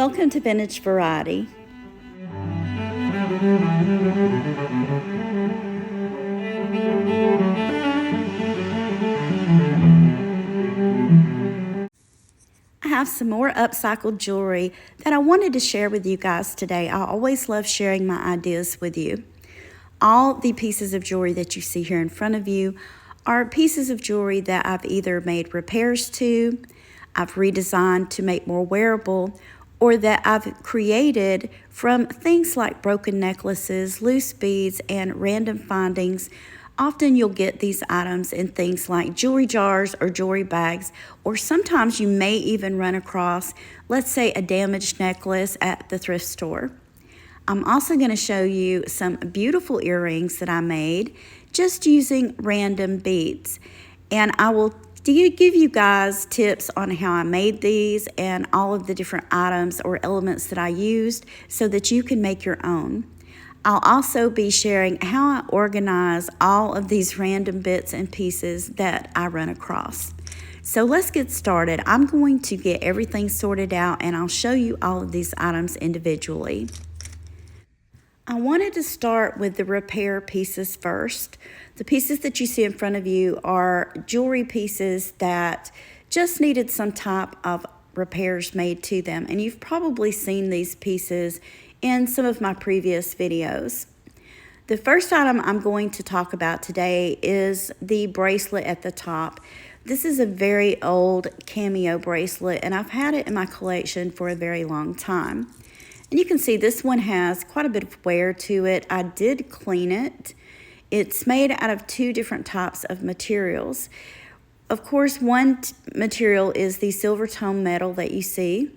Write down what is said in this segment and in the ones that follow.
Welcome to Vintage Variety. I have some more upcycled jewelry that I wanted to share with you guys today. I always love sharing my ideas with you. All the pieces of jewelry that you see here in front of you are pieces of jewelry that I've either made repairs to, I've redesigned to make more wearable, or that I've created from things like broken necklaces, loose beads, and random findings. Often you'll get these items in things like jewelry jars or jewelry bags, or sometimes you may even run across, let's say, a damaged necklace at the thrift store. I'm also going to show you some beautiful earrings that I made just using random beads. And I will give you guys tips on how I made these and all of the different items or elements that I used so that you can make your own. I'll also be sharing how I organize all of these random bits and pieces that I run across. So let's get started. I'm going to get everything sorted out and I'll show you all of these items individually. I wanted to start with the repair pieces first. The pieces that you see in front of you are jewelry pieces that just needed some type of repairs made to them. And you've probably seen these pieces in some of my previous videos. The first item I'm going to talk about today is the bracelet at the top. This is a very old cameo bracelet and I've had it in my collection for a very long time. And you can see this one has quite a bit of wear to it. I did clean it. It's made out of two different types of materials. Of course, one material is the silver tone metal that you see.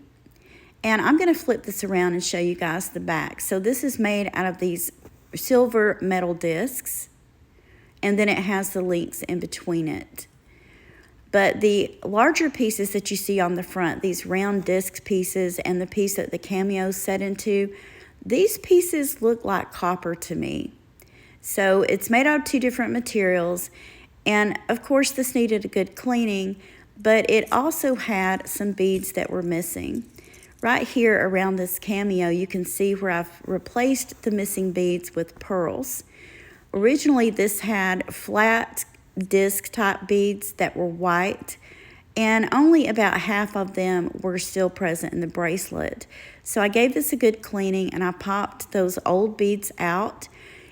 And I'm going to flip this around and show you guys the back. So this is made out of these silver metal discs. And then it has the links in between it. But the larger pieces that you see on the front, these round disc pieces and the piece that the cameo is set into, these pieces look like copper to me. So it's made out of two different materials. And of course this needed a good cleaning, but it also had some beads that were missing. Right here around this cameo, you can see where I've replaced the missing beads with pearls. Originally this had flat disc type beads that were white and only about half of them were still present in the bracelet. So I gave this a good cleaning and I popped those old beads out.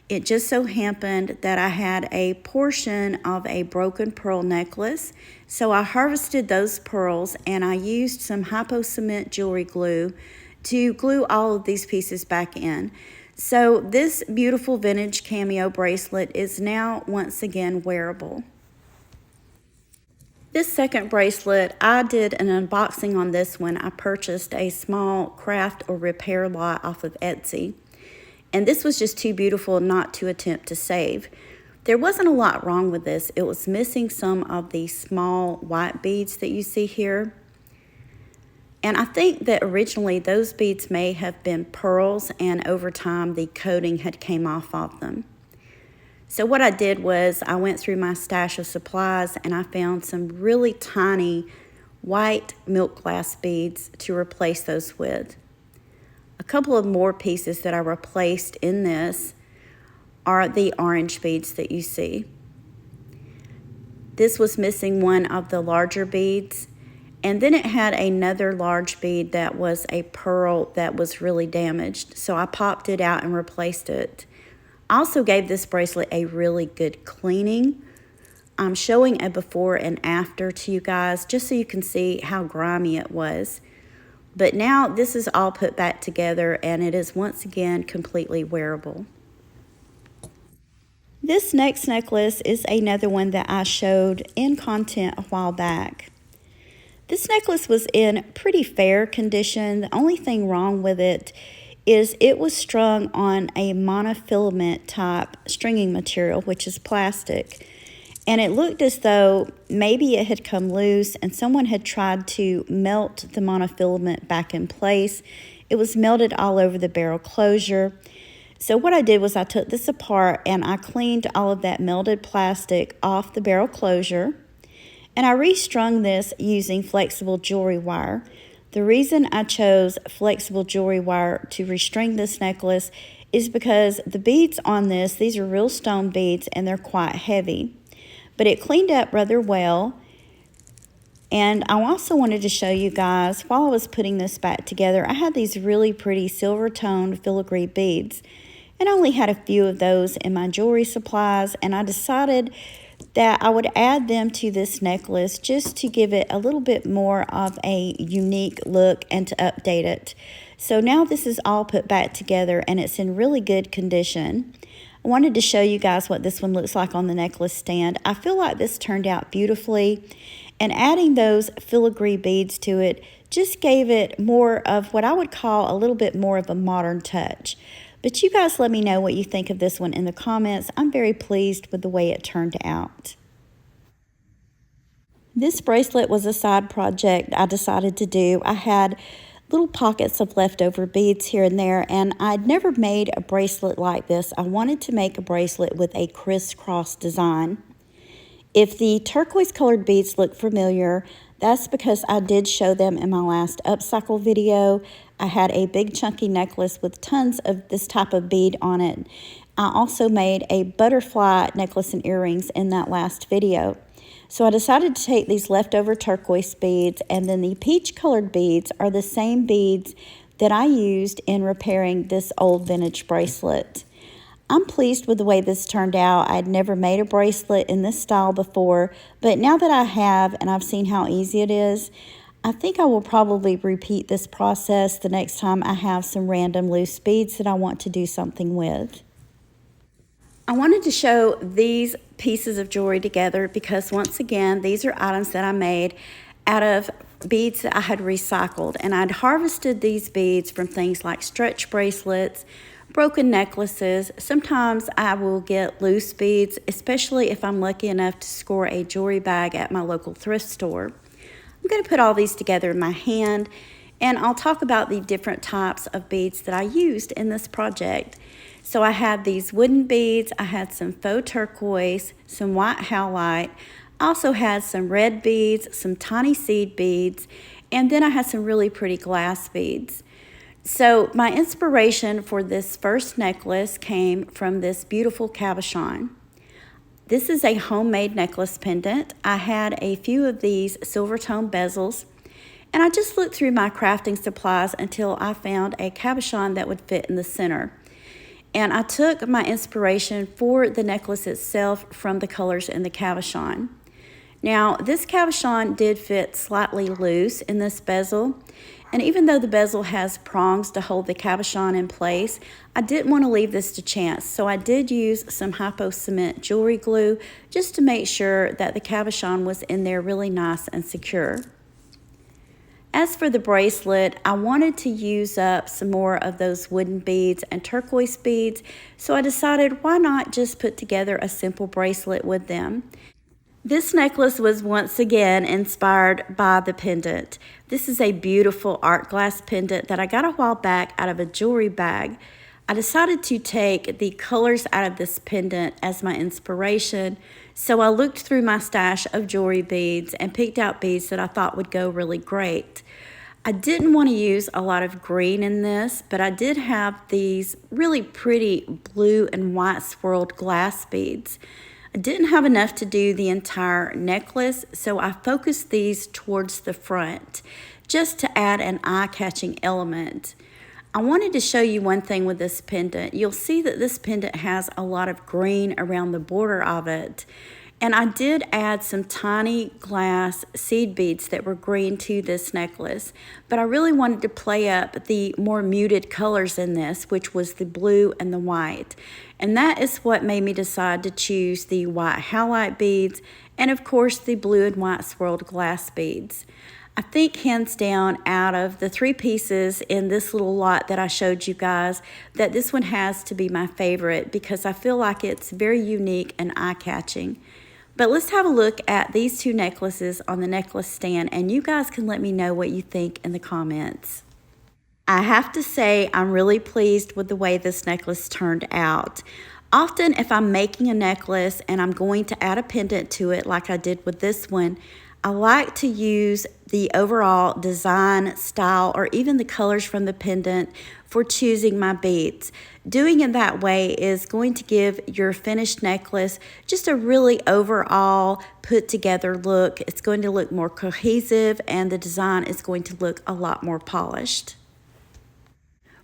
It just so happened that I had a portion of a broken pearl necklace, so I harvested those pearls and I used some hypo cement jewelry glue to glue all of these pieces back in. So this beautiful vintage cameo bracelet is now once again wearable. This second bracelet, I did an unboxing on this one. I purchased a small craft or repair lot off of Etsy. And this was just too beautiful not to attempt to save. There wasn't a lot wrong with this. It was missing some of the small white beads that you see here. And I think that originally those beads may have been pearls and over time the coating had came off of them. So what I did was I went through my stash of supplies and I found some really tiny white milk glass beads to replace those with. A couple of more pieces that I replaced in this are the orange beads that you see. This was missing one of the larger beads. And then it had another large bead that was a pearl that was really damaged. So I popped it out and replaced it. I also gave this bracelet a really good cleaning. I'm showing a before and after to you guys just so you can see how grimy it was. But now this is all put back together and it is once again completely wearable. This next necklace is another one that I showed in content a while back. This necklace was in pretty fair condition. The only thing wrong with it is it was strung on a monofilament type stringing material, which is plastic. And it looked as though maybe it had come loose and someone had tried to melt the monofilament back in place. It was melted all over the barrel closure. So what I did was I took this apart and I cleaned all of that melted plastic off the barrel closure. And I restrung this using flexible jewelry wire. The reason I chose flexible jewelry wire to restring this necklace is because the beads on this, these are real stone beads and they're quite heavy. But it cleaned up rather well. And I also wanted to show you guys, while I was putting this back together, I had these really pretty silver toned filigree beads. And I only had a few of those in my jewelry supplies, and I decided that I would add them to this necklace just to give it a little bit more of a unique look and to update it. So now this is all put back together and it's in really good condition. I wanted to show you guys what this one looks like on the necklace stand. I feel like this turned out beautifully, and adding those filigree beads to it just gave it more of what I would call a little bit more of a modern touch. But you guys let me know what you think of this one in the comments. I'm very pleased with the way it turned out. This bracelet was a side project I decided to do. I had little pockets of leftover beads here and there, and I'd never made a bracelet like this. I wanted to make a bracelet with a crisscross design. If the turquoise colored beads look familiar, that's because I did show them in my last upcycle video. I had a big chunky necklace with tons of this type of bead on it. I also made a butterfly necklace and earrings in that last video. So I decided to take these leftover turquoise beads, and then the peach colored beads are the same beads that I used in repairing this old vintage bracelet. I'm pleased with the way this turned out. I'd never made a bracelet in this style before, but now that I have and I've seen how easy it is, I think I will probably repeat this process the next time I have some random loose beads that I want to do something with. I wanted to show these pieces of jewelry together because once again, these are items that I made out of beads that I had recycled, and I'd harvested these beads from things like stretch bracelets, broken necklaces. Sometimes I will get loose beads, especially if I'm lucky enough to score a jewelry bag at my local thrift store. I'm going to put all these together in my hand, and I'll talk about the different types of beads that I used in this project. So I had these wooden beads, I had some faux turquoise, some white howlite, I also had some red beads, some tiny seed beads, and then I had some really pretty glass beads. So my inspiration for this first necklace came from this beautiful cabochon. This is a homemade necklace pendant. I had a few of these silver tone bezels, and I just looked through my crafting supplies until I found a cabochon that would fit in the center. And I took my inspiration for the necklace itself from the colors in the cabochon. Now, this cabochon did fit slightly loose in this bezel, and even though the bezel has prongs to hold the cabochon in place, I didn't want to leave this to chance, so I did use some hypo cement jewelry glue just to make sure that the cabochon was in there really nice and secure. As for the bracelet, I wanted to use up some more of those wooden beads and turquoise beads, so I decided why not just put together a simple bracelet with them. This necklace was once again inspired by the pendant. This is a beautiful art glass pendant that I got a while back out of a jewelry bag. I decided to take the colors out of this pendant as my inspiration, so I looked through my stash of jewelry beads and picked out beads that I thought would go really great. I didn't want to use a lot of green in this, but I did have these really pretty blue and white swirled glass beads. I didn't have enough to do the entire necklace, so I focused these towards the front just to add an eye-catching element. I wanted to show you one thing with this pendant. You'll see that this pendant has a lot of green around the border of it. And I did add some tiny glass seed beads that were green to this necklace, but I really wanted to play up the more muted colors in this, which was the blue and the white. And that is what made me decide to choose the white howlite beads and of course the blue and white swirled glass beads. I think hands down out of the three pieces in this little lot that I showed you guys, that this one has to be my favorite because I feel like it's very unique and eye-catching. But let's have a look at these two necklaces on the necklace stand, and you guys can let me know what you think in the comments. I have to say I'm really pleased with the way this necklace turned out. Often if I'm making a necklace and I'm going to add a pendant to it like I did with this one, I like to use the overall design, style, or even the colors from the pendant for choosing my beads. Doing it that way is going to give your finished necklace just a really overall put together look. It's going to look more cohesive and the design is going to look a lot more polished.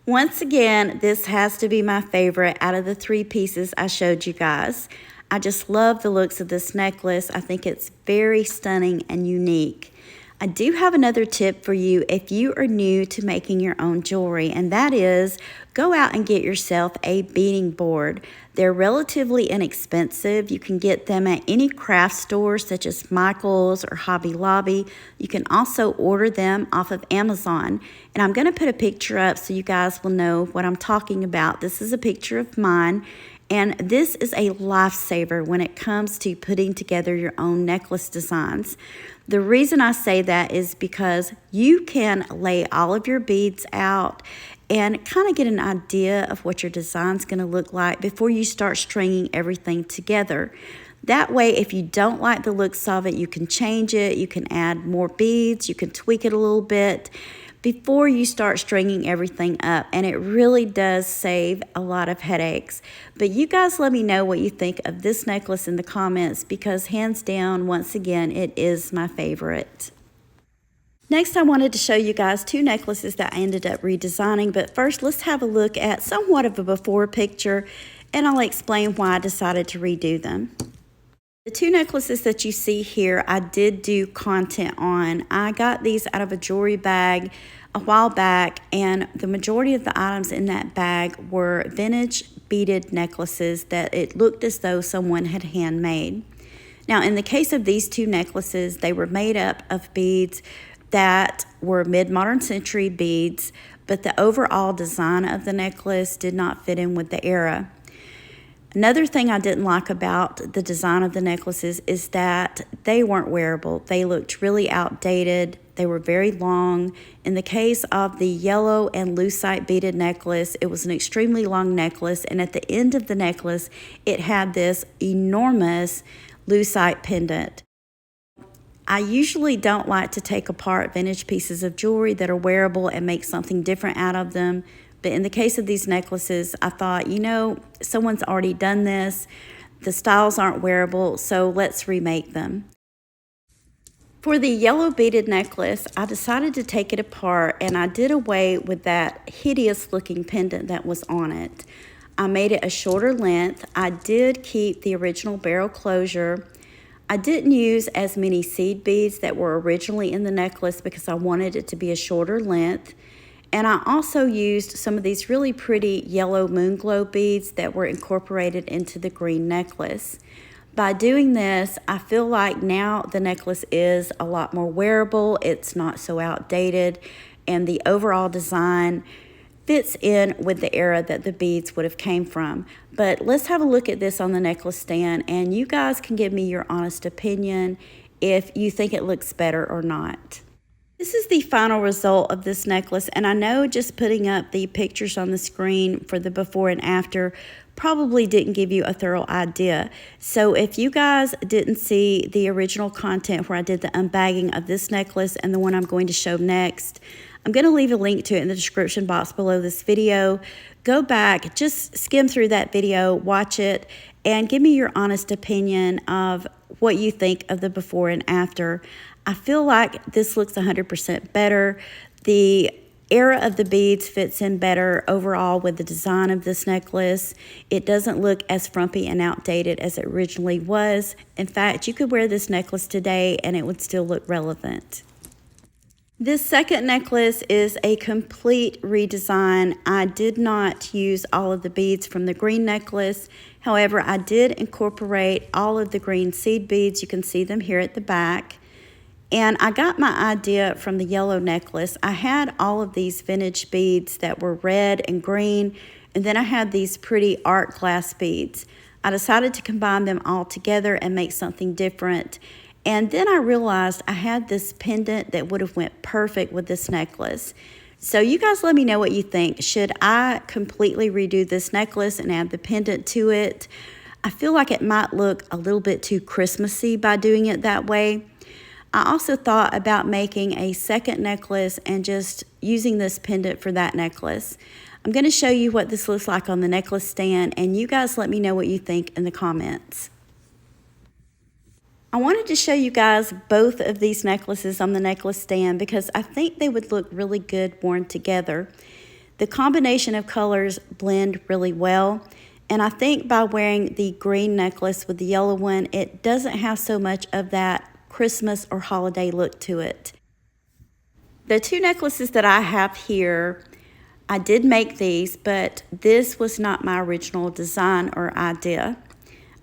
Once again, this has to be my favorite out of the 3 pieces I showed you guys. I just love the looks of this necklace. I think it's very stunning and unique. I do have another tip for you if you are new to making your own jewelry, and that is go out and get yourself a beading board. They're relatively inexpensive. You can get them at any craft store such as Michael's or Hobby Lobby. You can also order them off of Amazon. And I'm going to put a picture up so you guys will know what I'm talking about. This is a picture of mine. And this is a lifesaver when it comes to putting together your own necklace designs. The reason I say that is because you can lay all of your beads out and kind of get an idea of what your design's going to look like before you start stringing everything together. That way, if you don't like the looks of it, you can change it, you can add more beads, you can tweak it a little bit before you start stringing everything up, and it really does save a lot of headaches. But you guys let me know what you think of this necklace in the comments, because hands down, once again, it is my favorite. Next, I wanted to show you guys 2 necklaces that I ended up redesigning, but first let's have a look at somewhat of a before picture, and I'll explain why I decided to redo them. The 2 necklaces that you see here, I did do content on. I got these out of a jewelry bag a while back, and the majority of the items in that bag were vintage beaded necklaces that it looked as though someone had handmade. Now, in the case of these 2 necklaces, they were made up of beads that were mid-modern century beads, but the overall design of the necklace did not fit in with the era. Another thing I didn't like about the design of the necklaces is that they weren't wearable. They looked really outdated. They were very long. In the case of the yellow and lucite beaded necklace, it was an extremely long necklace, and at the end of the necklace, it had this enormous lucite pendant. I usually don't like to take apart vintage pieces of jewelry that are wearable and make something different out of them. But in the case of these necklaces, I thought, you know, someone's already done this. The styles aren't wearable, so let's remake them. For the yellow beaded necklace, I decided to take it apart, and I did away with that hideous looking pendant that was on it. I made it a shorter length. I did keep the original barrel closure. I didn't use as many seed beads that were originally in the necklace because I wanted it to be a shorter length. And I also used some of these really pretty yellow moon glow beads that were incorporated into the green necklace. By doing this, I feel like now the necklace is a lot more wearable. It's not so outdated, and the overall design fits in with the era that the beads would have came from. But let's have a look at this on the necklace stand, and you guys can give me your honest opinion if you think it looks better or not. This is the final result of this necklace, and I know just putting up the pictures on the screen for the before and after probably didn't give you a thorough idea. So if you guys didn't see the original content where I did the unbagging of this necklace and the one I'm going to show next, I'm going to leave a link to it in the description box below this video. Go back, just skim through that video, watch it, and give me your honest opinion of what you think of the before and after. I feel like this looks 100% better. The era of the beads fits in better overall with the design of this necklace. It doesn't look as frumpy and outdated as it originally was. In fact, you could wear this necklace today and it would still look relevant. This second necklace is a complete redesign. I did not use all of the beads from the green necklace. However, I did incorporate all of the green seed beads. You can see them here at the back. And I got my idea from the yellow necklace. I had all of these vintage beads that were red and green, and then I had these pretty art glass beads. I decided to combine them all together and make something different. And then I realized I had this pendant that would have went perfect with this necklace. So you guys let me know what you think. Should I completely redo this necklace and add the pendant to it? I feel like it might look a little bit too Christmassy by doing it that way. I also thought about making a second necklace and just using this pendant for that necklace. I'm going to show you what this looks like on the necklace stand, and you guys let me know what you think in the comments. I wanted to show you guys both of these necklaces on the necklace stand because I think they would look really good worn together. The combination of colors blend really well, and I think by wearing the green necklace with the yellow one, it doesn't have so much of that Christmas or holiday look to it. The two necklaces that I have here, I did make these, but this was not my original design or idea.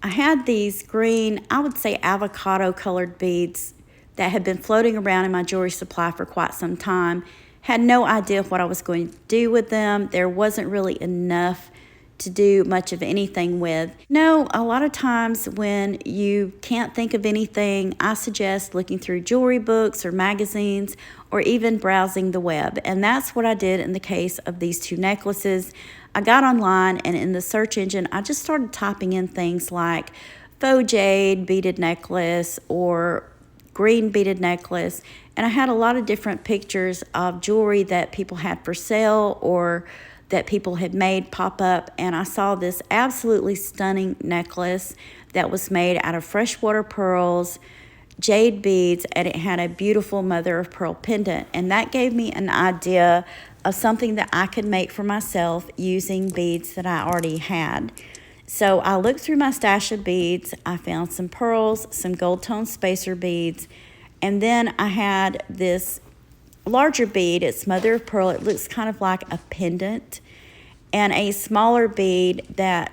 I had these green, I would say avocado colored beads that had been floating around in my jewelry supply for quite some time. Had no idea what I was going to do with them. There wasn't really enough to do much of anything with. No, a lot of times when you can't think of anything, I suggest looking through jewelry books or magazines or even browsing the web. And that's what I did in the case of these two necklaces. I got online and in the search engine, I just started typing in things like faux jade beaded necklace or green beaded necklace. And I had a lot of different pictures of jewelry that people had for sale or that people had made pop up. And I saw this absolutely stunning necklace that was made out of freshwater pearls, jade beads, and it had a beautiful mother of pearl pendant. And that gave me an idea of something that I could make for myself using beads that I already had. So I looked through my stash of beads. I found some pearls, some gold tone spacer beads, and then I had this larger bead. It's mother of pearl. It looks kind of like a pendant, and a smaller bead that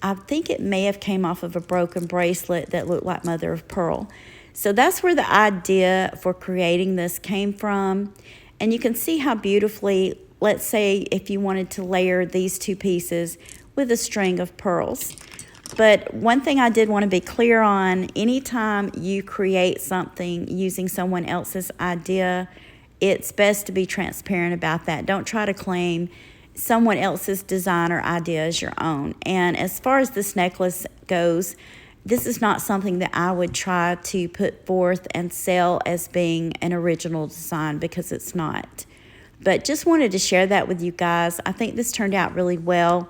I think it may have came off of a broken bracelet that looked like mother of pearl. So that's where the idea for creating this came from. And you can see how beautifully, let's say if you wanted to layer these two pieces with a string of pearls. But one thing I did want to be clear on, anytime you create something using someone else's idea, it's best to be transparent about that. Don't try to claim someone else's design or idea as your own. And as far as this necklace goes, this is not something that I would try to put forth and sell as being an original design because it's not. But just wanted to share that with you guys. I think this turned out really well.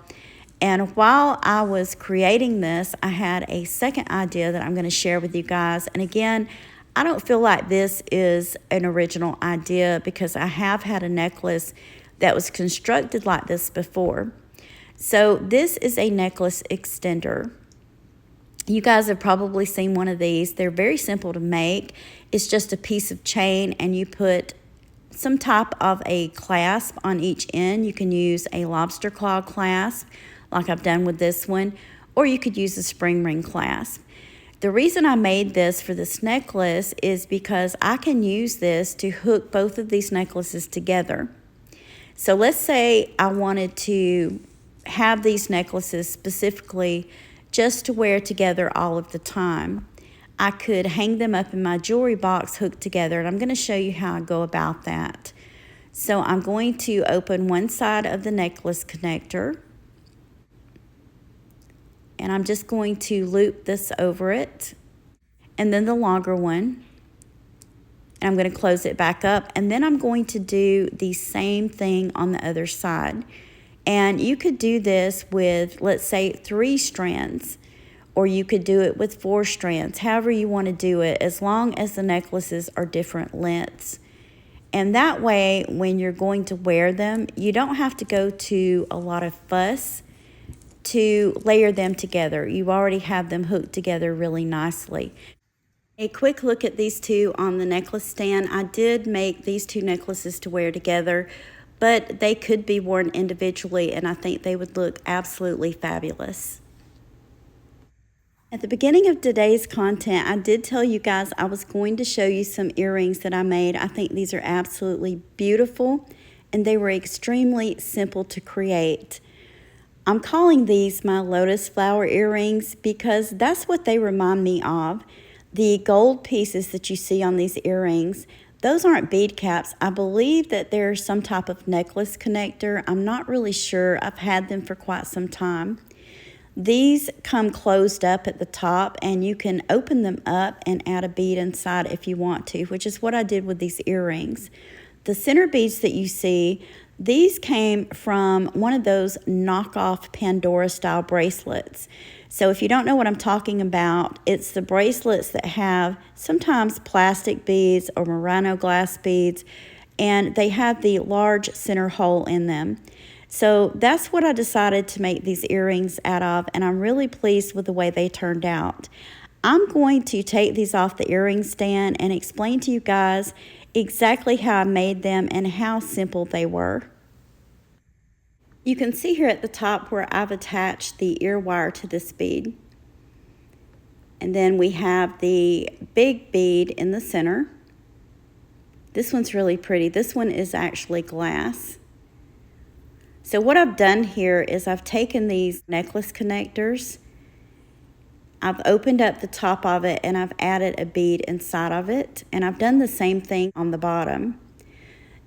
And while I was creating this, I had a second idea that I'm going to share with you guys. And again, I don't feel like this is an original idea because I have had a necklace that was constructed like this before. So this is a necklace extender. You guys have probably seen one of these. They're very simple to make. It's just a piece of chain and you put some type of a clasp on each end. You can use a lobster claw clasp like I've done with this one, or you could use a spring ring clasp. The reason I made this for this necklace is because I can use this to hook both of these necklaces together. So let's say I wanted to have these necklaces specifically just to wear together all of the time. I could hang them up in my jewelry box hooked together, and I'm going to show you how I go about that. So I'm going to open one side of the necklace connector, and I'm just going to loop this over it, and then the longer one, and I'm going to close it back up, and then I'm going to do the same thing on the other side. And you could do this with, let's say, 3 strands, or you could do it with 4 strands, however you want to do it, as long as the necklaces are different lengths. And that way, when you're going to wear them, you don't have to go to a lot of fuss to layer them together. You already have them hooked together really nicely. A quick look at these two on the necklace stand. I did make these 2 necklaces to wear together, but they could be worn individually, and I think they would look absolutely fabulous. At the beginning of today's content, I did tell you guys I was going to show you some earrings that I made. I think these are absolutely beautiful, and they were extremely simple to create. I'm calling these my lotus flower earrings because that's what they remind me of. The gold pieces that you see on these earrings, those aren't bead caps. I believe that they're some type of necklace connector. I'm not really sure. I've had them for quite some time. These come closed up at the top, and you can open them up and add a bead inside if you want to, which is what I did with these earrings. The center beads that you see, these came from one of those knockoff Pandora style bracelets. So if you don't know what I'm talking about, it's the bracelets that have sometimes plastic beads or Murano glass beads, and they have the large center hole in them. So that's what I decided to make these earrings out of, and I'm really pleased with the way they turned out. I'm going to take these off the earring stand and explain to you guys exactly how I made them and how simple they were. You can see here at the top where I've attached the ear wire to this bead. And then we have the big bead in the center. This one's really pretty. This one is actually glass. So what I've done here is I've taken these necklace connectors, I've opened up the top of it, and I've added a bead inside of it, and I've done the same thing on the bottom.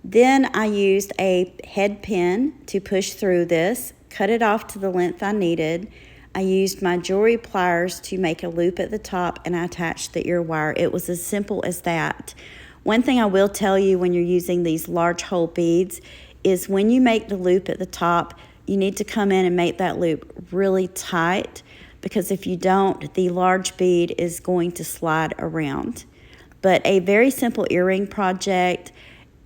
Then I used a head pin to push through this, cut it off to the length I needed. I used my jewelry pliers to make a loop at the top, and I attached the ear wire. It was as simple as that. One thing I will tell you when you're using these large hole beads is when you make the loop at the top, you need to come in and make that loop really tight, because if you don't, the large bead is going to slide around. But a very simple earring project,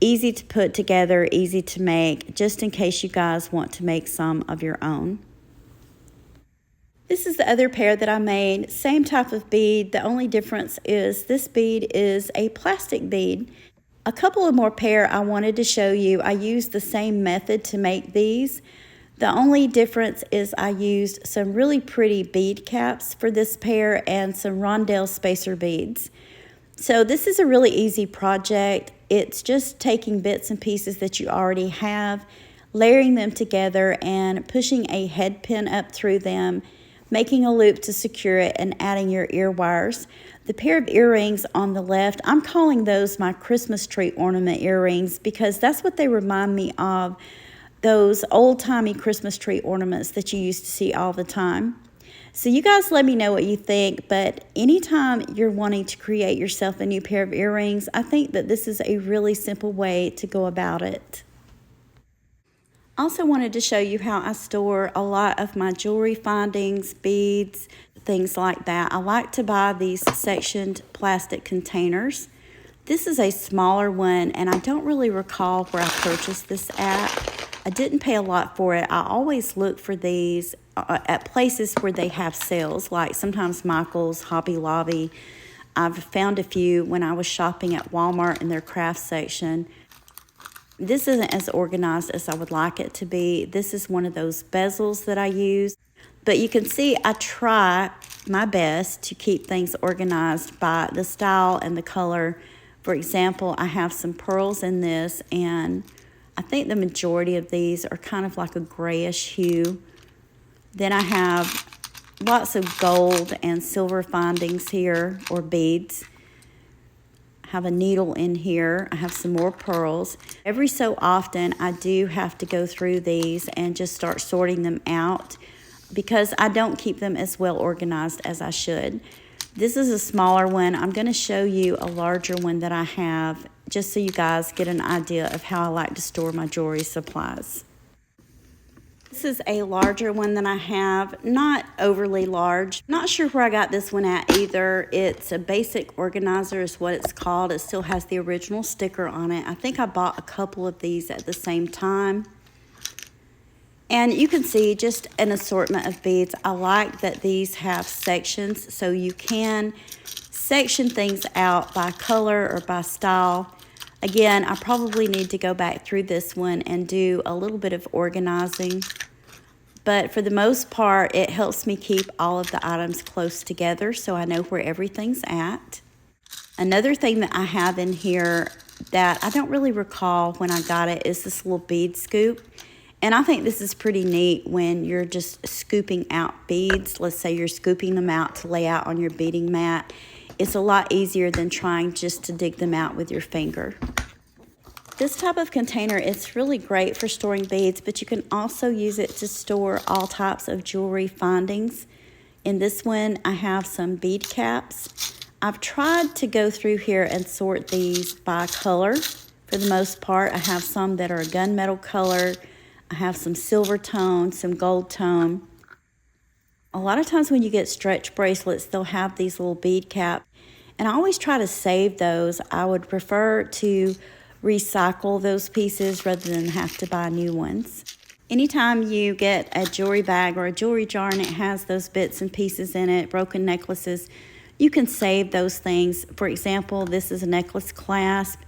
easy to put together, easy to make, just in case you guys want to make some of your own. This is the other pair that I made, same type of bead. The only difference is this bead is a plastic bead. A couple of more pair I wanted to show you. I used the same method to make these. The only difference is I used some really pretty bead caps for this pair and some rondelle spacer beads. So this is a really easy project. It's just taking bits and pieces that you already have, layering them together and pushing a head pin up through them, making a loop to secure it, and adding your ear wires. The pair of earrings on the left, I'm calling those my Christmas tree ornament earrings because that's what they remind me of, those old-timey Christmas tree ornaments that you used to see all the time. So you guys let me know what you think, but anytime you're wanting to create yourself a new pair of earrings, I think that this is a really simple way to go about it. I also wanted to show you how I store a lot of my jewelry findings, beads, things like that. I like to buy these sectioned plastic containers. This is a smaller one, and I don't really recall where I purchased this at. I didn't pay a lot for it. I always look for these at places where they have sales, like sometimes Michael's, Hobby Lobby. I've found a few when I was shopping at Walmart in their craft section. This isn't as organized as I would like it to be. This is one of those bezels that I use. But you can see I try my best to keep things organized by the style and the color. For example, I have some pearls in this, and I think the majority of these are kind of like a grayish hue. Then I have lots of gold and silver findings here, or beads. I have a needle in here. I have some more pearls. Every so often, I do have to go through these and just start sorting them out because I don't keep them as well organized as I should. This is a smaller one. I'm going to show you a larger one that I have just so you guys get an idea of how I like to store my jewelry supplies. This is a larger one than I have, not overly large. Not sure where I got this one at either. It's a basic organizer is what it's called. It still has the original sticker on it. I think I bought a couple of these at the same time. And you can see just an assortment of beads. I like that these have sections, so you can section things out by color or by style. Again, I probably need to go back through this one and do a little bit of organizing. But for the most part, it helps me keep all of the items close together so I know where everything's at. Another thing that I have in here that I don't really recall when I got it is this little bead scoop. And I think this is pretty neat when you're just scooping out beads. Let's say you're scooping them out to lay out on your beading mat. It's a lot easier than trying just to dig them out with your finger. This type of container is really great for storing beads, but you can also use it to store all types of jewelry findings. In this one, I have some bead caps. I've tried to go through here and sort these by color. For the most part, I have some that are a gunmetal color. I have some silver tone, some gold tone. A lot of times when you get stretch bracelets, they'll have these little bead caps. And I always try to save those. I would prefer to recycle those pieces rather than have to buy new ones. Anytime you get a jewelry bag or a jewelry jar and it has those bits and pieces in it, broken necklaces, you can save those things. For example, this is a necklace clasp.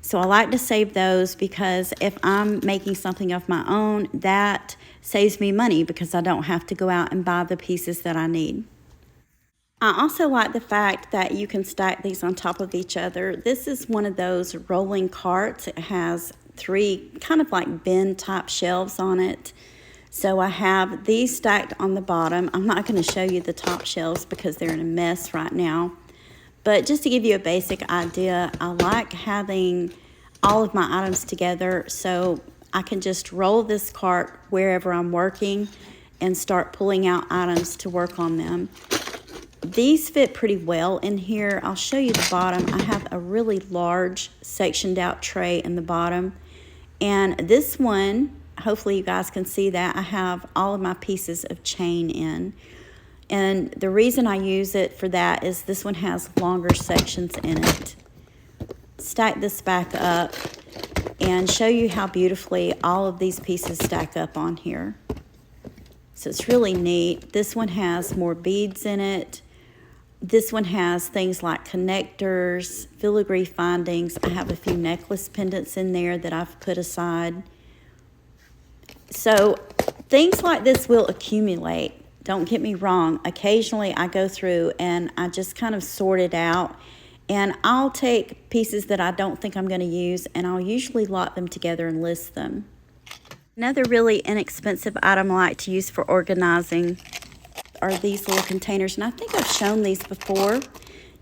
So I like to save those because if I'm making something of my own, that saves me money because I don't have to go out and buy the pieces that I need. I also like the fact that you can stack these on top of each other. This is one of those rolling carts. It has 3 kind of like bin type shelves on it. So I have these stacked on the bottom. I'm not going to show you the top shelves because they're in a mess right now. But just to give you a basic idea, I like having all of my items together so I can just roll this cart wherever I'm working and start pulling out items to work on them. These fit pretty well in here. I'll show you the bottom. I have a really large sectioned out tray in the bottom. And this one, hopefully you guys can see that, I have all of my pieces of chain in. And the reason I use it for that is this one has longer sections in it. Stack this back up and show you how beautifully all of these pieces stack up on here. So it's really neat. This one has more beads in it. This one has things like connectors, filigree findings. I have a few necklace pendants in there that I've put aside. So things like this will accumulate. Don't get me wrong. Occasionally I go through and I just kind of sort it out. And I'll take pieces that I don't think I'm going to use and I'll usually lot them together and list them. Another really inexpensive item I like to use for organizing are these little containers, and I think I've shown these before.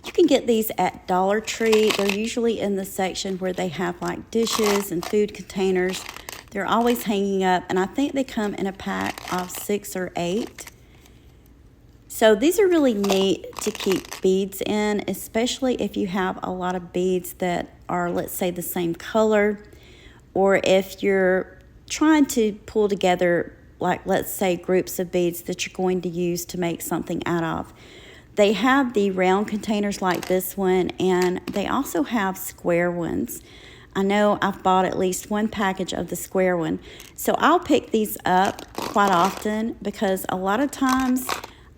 You can get these at Dollar Tree. They're usually in the section where they have like dishes and food containers. They're always hanging up, and I think they come in a pack of 6 or 8. So these are really neat to keep beads in, especially if you have a lot of beads that are, let's say, the same color, or if you're trying to pull together, like, let's say, groups of beads that you're going to use to make something out of. They have the round containers like this one, and they also have square ones. I know I've bought at least one package of the square one. So I'll pick these up quite often because a lot of times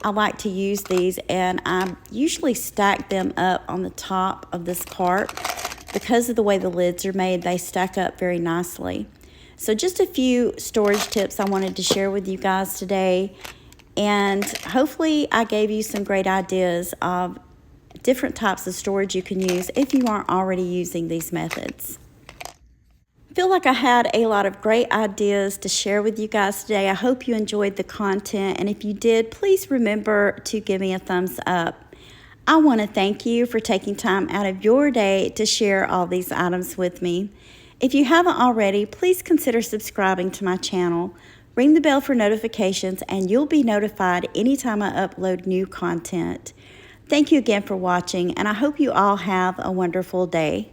I like to use these, and I usually stack them up on the top of this cart. Because of the way the lids are made, they stack up very nicely. So just a few storage tips I wanted to share with you guys today. And hopefully I gave you some great ideas of different types of storage you can use if you aren't already using these methods. I feel like I had a lot of great ideas to share with you guys today. I hope you enjoyed the content, and if you did, please remember to give me a thumbs up. I want to thank you for taking time out of your day to share all these items with me. If you haven't already, please consider subscribing to my channel. Ring the bell for notifications, and you'll be notified anytime I upload new content. Thank you again for watching, and I hope you all have a wonderful day.